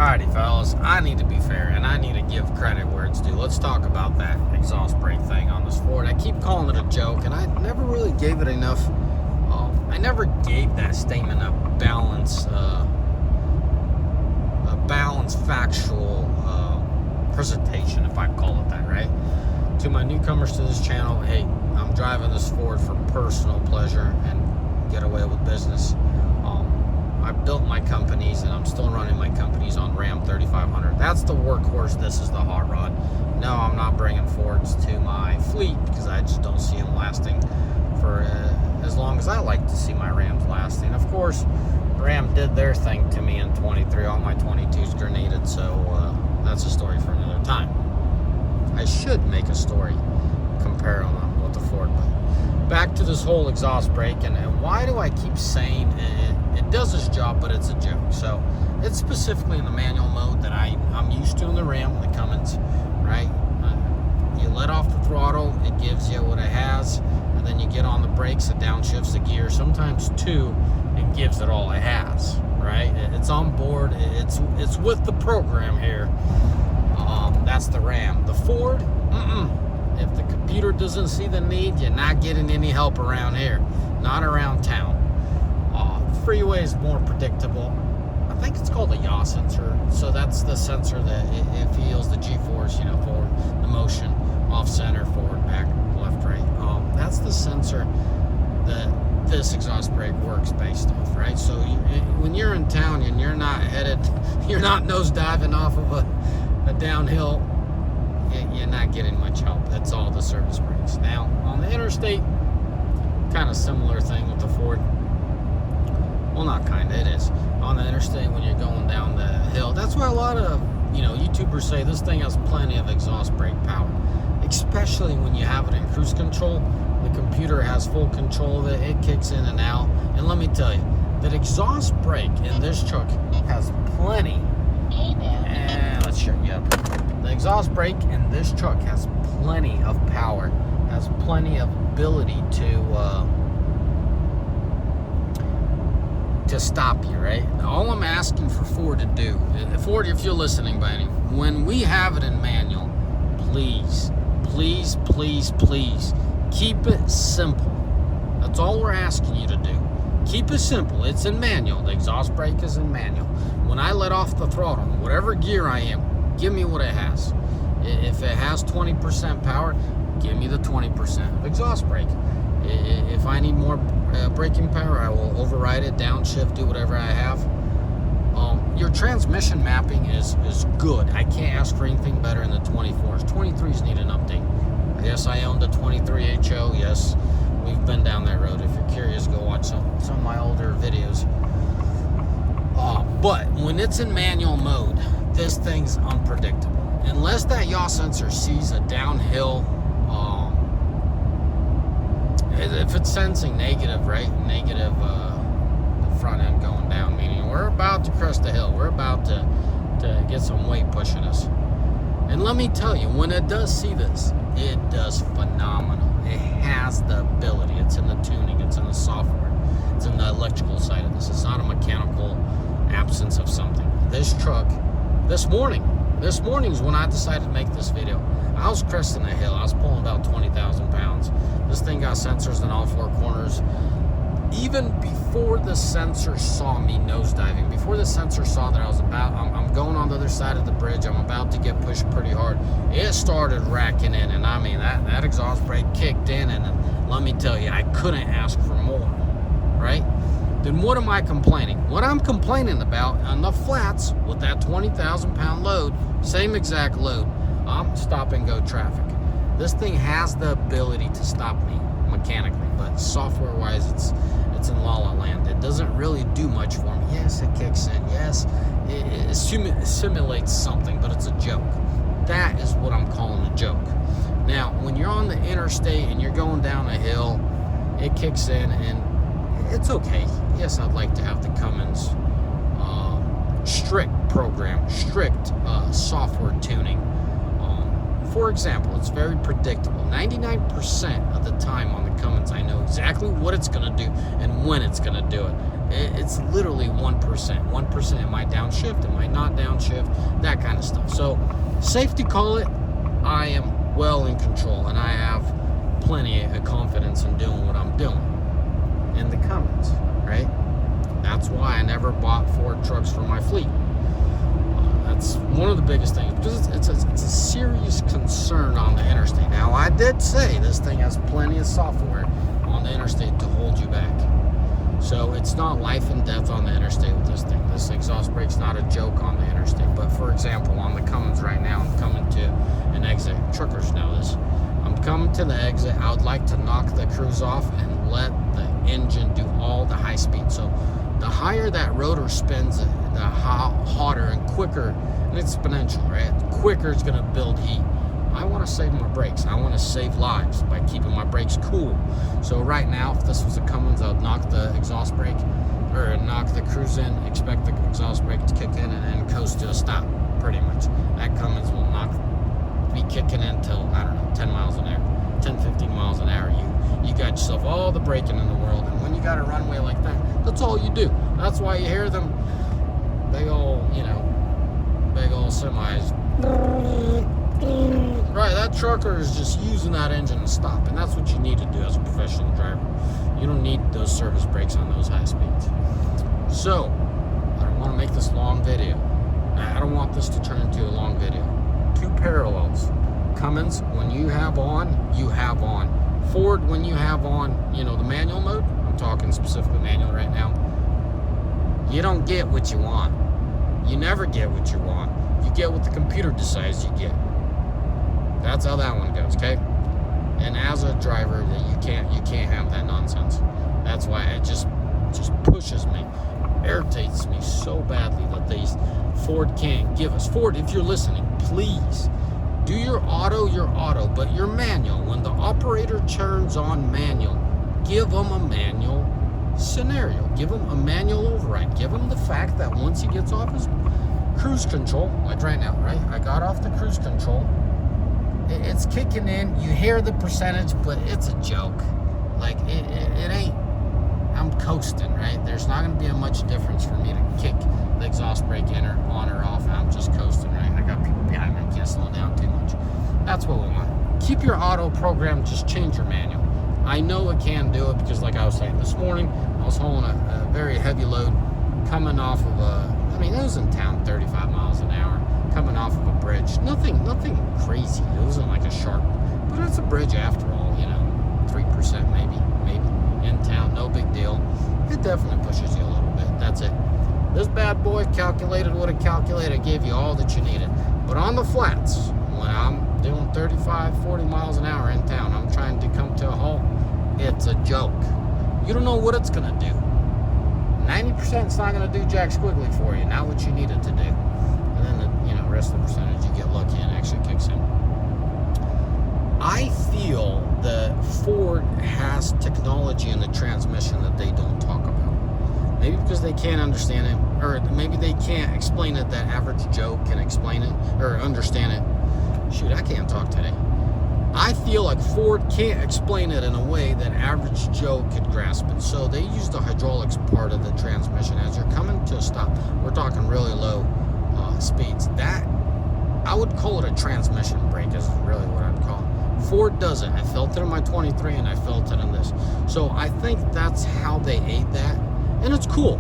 Alrighty, fellas, I need to be fair and I need to give credit where it's due. Let's talk about that exhaust brake thing on this Ford. I keep calling it a joke, and I never really gave it enough. I never gave that statement a balanced, factual presentation, if I call it that, right? To my newcomers to this channel, hey, I'm driving this Ford for personal pleasure and get away with business. I built my companies and I'm still running my companies on Ram 3500. That's the workhorse. This is the hot rod. No, I'm not bringing Fords to my fleet because I just don't see them lasting for as long as I like to see my Rams lasting. Of course, Ram did their thing to me in 23. All my 22s grenaded, so that's a story for another time. I should make a story comparing them with the Ford. But back to this whole exhaust brake, and why do I keep saying it does its job, but it's a joke? So it's specifically in the manual mode that I'm used to in the Ram, the Cummins, right? You let off the throttle, it gives you what it has, and then you get on the brakes, it downshifts the gear. Sometimes two, it gives it all it has, right? It's on board, it's with the program here. That's the Ram. The Ford, if the computer doesn't see the need, you're not getting any help around here, not around town. Freeway is more predictable. I think it's called a yaw sensor. So that's the sensor that it feels the G-force, forward, the motion, off center, forward, back, left, right. That's the sensor that this exhaust brake works based off, right? So when you're in town and you're not nose diving off of a downhill, you're not getting much help. That's all the service brakes. Now, on the interstate, kind of similar thing with the Ford. Well, not kind of, it is. On the interstate, when you're going down the hill, that's why a lot of, YouTubers say this thing has plenty of exhaust brake power, especially when you have it in cruise control. The computer has full control of it. It kicks in and out. And let me tell you, that exhaust brake in this truck has plenty. And let's shut you up. The exhaust brake in this truck has plenty of power, has plenty of ability to stop you, right? All I'm asking for Ford to do, Ford, if you're listening, by any, when we have it in manual, please, please, please, please, keep it simple. That's all we're asking you to do. Keep it simple. It's in manual. The exhaust brake is in manual. When I let off the throttle, whatever gear I am, give me what it has. If it has 20% power, give me the 20% of exhaust brake. If I need more braking power, I will override it, downshift, do whatever I have. Your transmission mapping is good. I can't ask for anything better in the 24s. 23s need an update. Yes, I owned a 23 HO. Yes, we've been down that road. If you're curious, go watch some of my older videos. But when it's in manual mode, this thing's unpredictable. Unless that yaw sensor sees a downhill, if it's sensing negative, right? Negative, the front end going down, meaning we're about to crest the hill. We're about to get some weight pushing us. And let me tell you, when it does see this, it does phenomenal. It has the ability. It's in the tuning. It's in the software. It's in the electrical side of this. It's not a mechanical absence of something. This truck, this morning's when I decided to make this video. I was cresting a hill. I was pulling about 20,000 pounds. This thing got sensors in all four corners. Even before the sensor saw me nosediving, before the sensor saw that I'm going on the other side of the bridge, I'm about to get pushed pretty hard, it started racking in, and I mean, that exhaust brake kicked in, and let me tell you, I couldn't ask for more, right? Then what am I complaining? What I'm complaining about on the flats with that 20,000 pound load, same exact load, I'm stop and go traffic. This thing has the ability to stop me mechanically, but software wise, it's in la la land. It doesn't really do much for me. Yes, it kicks in. Yes, it simulates something, but it's a joke. That is what I'm calling a joke. Now, when you're on the interstate and you're going down a hill, it kicks in and it's okay. Yes, I'd like to have the Cummins strict program, strict software tuning. For example, it's very predictable. 99% of the time on the Cummins, I know exactly what it's going to do and when it's going to do it. It's literally 1%. 1%, am I downshift? Am I not downshift? That kind of stuff. So, safety call it, I am well in control, and I have plenty of confidence in doing what I'm doing in the Cummins, right? That's why I never bought Ford trucks for my fleet. That's one of the biggest things, because it's a serious concern on the interstate. Now, I did say this thing has plenty of software on the interstate to hold you back. So it's not life and death on the interstate with this thing. This exhaust brake's not a joke on the interstate. But for example, on the Cummins right now, I'm coming to an exit. Truckers know this. I'm coming to the exit. I would like to knock the cruise off and let the engine do all the high speed. So the higher that rotor spins, the hotter and quicker, and it's exponential, right? The quicker it's going to build heat. I want to save my brakes. I want to save lives by keeping my brakes cool. So right now, if this was a Cummins, I would knock the exhaust brake, or knock the cruise in, expect the exhaust brake to kick in, and then coast to a stop, pretty much. That Cummins will not be kicking in until, I don't know, 10 miles an hour, 10, 15 miles an hour. You got yourself all the braking in the world, and when you got a runway like that, that's all you do. That's why you hear them big old semis. Right, that trucker is just using that engine to stop, and that's what you need to do as a professional driver. You don't need those service brakes on those high speeds. So, I don't want to make this long video. I don't want this to turn into a long video. Two parallels. Cummins, when you have on, you have on. Ford, when you have on, the manual mode, I'm talking specifically manual right now, you don't get what you want. You never get what you want. You get what the computer decides you get. That's how that one goes, okay? And as a driver, that you can't have that nonsense. That's why it just pushes me, irritates me so badly that Ford can't give us. Ford, if you're listening, please do your auto, but your manual. When the operator turns on manual, give them a manual scenario. Give them a manual override. Give them the fact that once he gets off his cruise control, like right now, right? I got off the cruise control. It's kicking in. You hear the percentage, but it's a joke. Like, it ain't. I'm coasting, right? There's not going to be much difference for me to kick the exhaust brake in or on or off. I'm just coasting, right? I got people behind me. I can't slow down too much. That's what we want. Keep your auto program. Just change your manual. I know it can do it because, like I was saying this morning, I was hauling a very heavy load coming off of it was in town 35 miles an hour, coming off of a bridge. Nothing crazy. It wasn't like a sharp, but it's a bridge after all, 3% maybe in town, no big deal. It definitely pushes you a little bit. That's it. This bad boy calculated what it calculated, gave you all that you needed. But on the flats, when I'm doing 35, 40 miles an hour in town, I'm trying to come to a halt, it's a joke. You don't know what it's going to do. 90% is not going to do jack squiggly for you, not what you need it to do. And then the rest of the percentage, you get lucky and actually kicks in. I feel that Ford has technology in the transmission that they don't talk about. Maybe because they can't understand it, or maybe they can't explain it that average Joe can explain it, or understand it. Shoot, I can't talk today. I feel like Ford can't explain it in a way that average Joe could grasp it. So they use the hydraulics part of the transmission. As you're coming to a stop, we're talking really low speeds. That, I would call it a transmission brake, is really what I'd call it. Ford does it. I felt it in my 23 and I felt it in this. So I think that's how they aid that. And it's cool,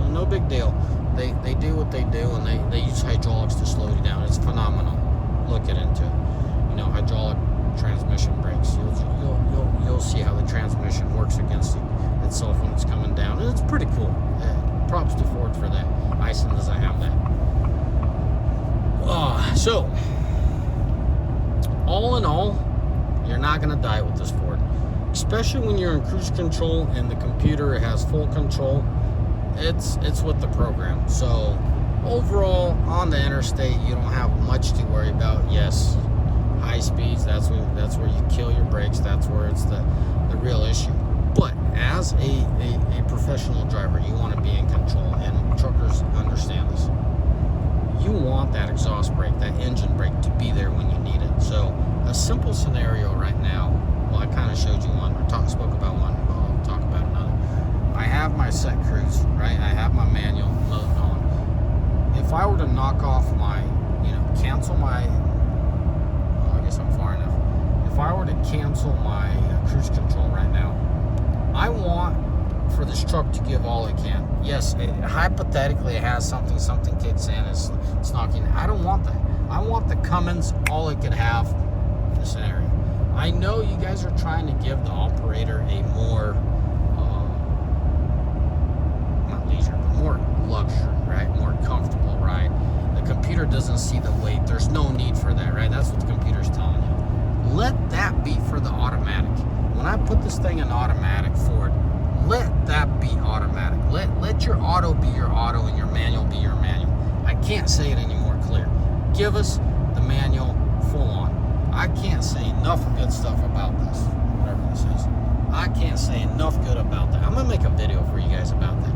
no big deal. They do what they do, and they use hydraulics to slow you down. It's phenomenal. Look it into it. Hydraulic transmission brakes. You'll see how the transmission works against itself when it's coming down, and it's pretty cool. Props to Ford for that. Ison doesn't have that. So all in all, you're not going to die with this Ford, especially when you're in cruise control and the computer has full control. It's with the program. So overall, on the interstate, you don't have much to worry about. Yes, high speeds, that's where you kill your brakes. That's where it's the real issue. But as a professional driver, you want to be in control, and truckers understand this. You want that exhaust brake, that engine brake, to be there when you need it. So a simple scenario right now, well, I kind of showed you one, or spoke about one, but I'll talk about another. I have my set cruise, right? I have my manual loaded on. If I were to knock off my, cancel my, I guess I'm far enough. If I were to cancel my cruise control right now, I want for this truck to give all it can. Yes, hypothetically it has something kicks in, it's knocking. I don't want that. I want the Cummins all it could have in this scenario. I know you guys are trying to give the operator a more, not leisure, but more luxury, right? More comfortable ride. The computer doesn't see the weight. There's no need for that, right? That's what the computer's telling you. Let that be for the automatic. When I put this thing in automatic Ford, let that be automatic. Let your auto be your auto and your manual be your manual. I can't say it any more clear. Give us the manual full on. I can't say enough good stuff about this, whatever this is. I can't say enough good about that. I'm gonna make a video for you guys about that.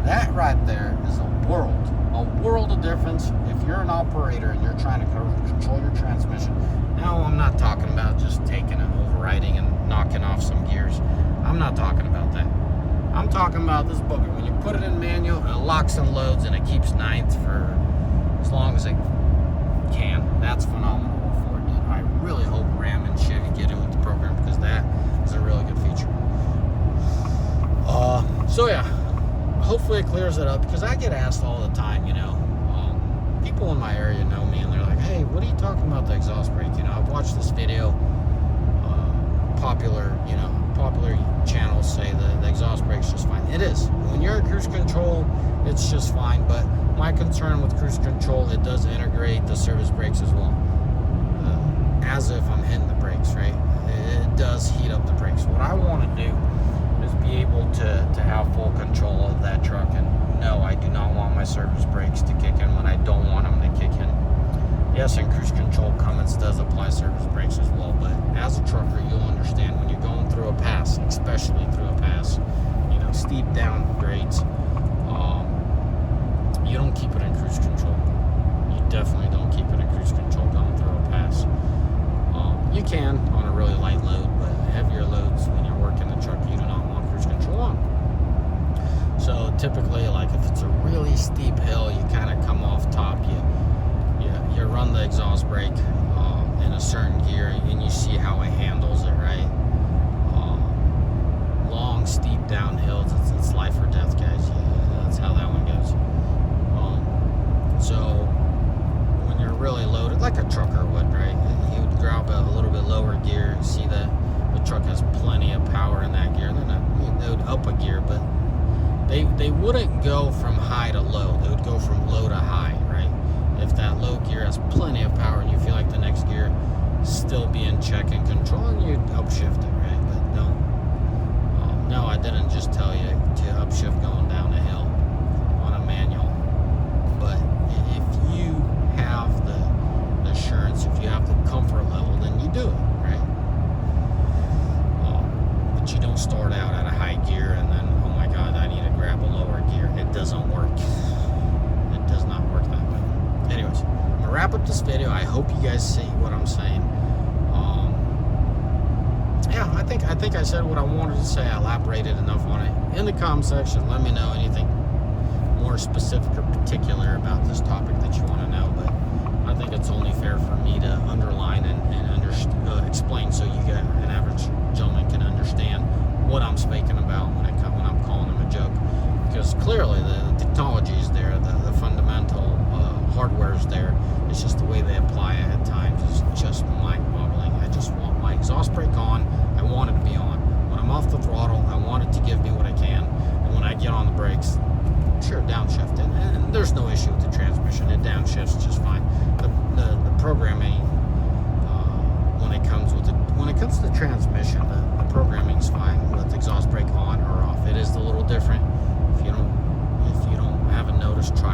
That right there is a world of difference if you're an operator and you're trying to control your transmission. Now, I'm not talking about just taking and overriding and knocking off some gears. I'm not talking about that. I'm talking about this booger. When you put it in manual, it locks and loads and it keeps ninth for as long as it can. That's phenomenal what Ford did. I really hope Ram and Chevy get in with the program because that is a really good feature. So yeah, hopefully it clears it up because I get asked all the time, people in my area know me and they're like, hey, what are you talking about the exhaust brake? I've watched this video, popular channels say the exhaust brake's just fine. It is. When you're in cruise control, it's just fine, but my concern with cruise control, it does integrate the service brakes as well. As if I'm hitting the brakes, right? It does heat up the brakes. What I want to do is be able to have full control of that truck, and no, I do not want my service brakes to kick in when I don't want them to kick in. Yes, in cruise control, Cummins does apply service brakes as well, but as a trucker, you'll understand when you're going through a pass, especially through a pass, steep down grades, you don't keep it in cruise control. You definitely don't keep it in cruise control going through a pass. You can on a really light load, but heavier loads when you're working the truck, you do not want cruise control on. So typically, like if it's a really steep hill, you kind of come off top, you run the exhaust brake in a certain gear, and you see how it handles it, right? Long, steep downhills, it's life or death, guys. Yeah, that's how that one goes. So when you're really loaded, like a trucker would, right? He would grab a little bit lower gear and see that the truck has plenty of power in that gear. Then they would up a gear, but they wouldn't go from high to low. They would go from low to high, right? If that low gear has plenty of power and you feel like the next gear still be in check and control, and you'd upshift it, right? But no, I didn't just tell you to upshift going down a hill on a manual. But if you have the assurance, if you have the comfort level, then you do it, right? But you don't start out at a high gear and then, oh my God, I need to grab a lower gear. It doesn't work. It does not work that way. Anyways, I'm gonna wrap up this video. I hope you guys see what I'm saying. Yeah, I think I said what I wanted to say. I elaborated enough on it. In the comment section, let me know anything more specific or particular about this topic that you want to know. But I think it's only fair for me to underline and explain so you guys, an average gentleman, can understand what I'm speaking about when I'm calling him a joke. Because clearly the technology is there, the fundamental hardware is there. It's just the way they apply it at times is just mind-boggling. I just want my exhaust brake on. I want it to be on. When I'm off the throttle, I want it to give me what I can. And when I get on the brakes, sure, downshift. And there's no issue with the transmission. It downshifts just fine. The programming, when it comes to the transmission, the programming's fine with the exhaust brake on or off. It is a little different. If you don't haven't noticed, try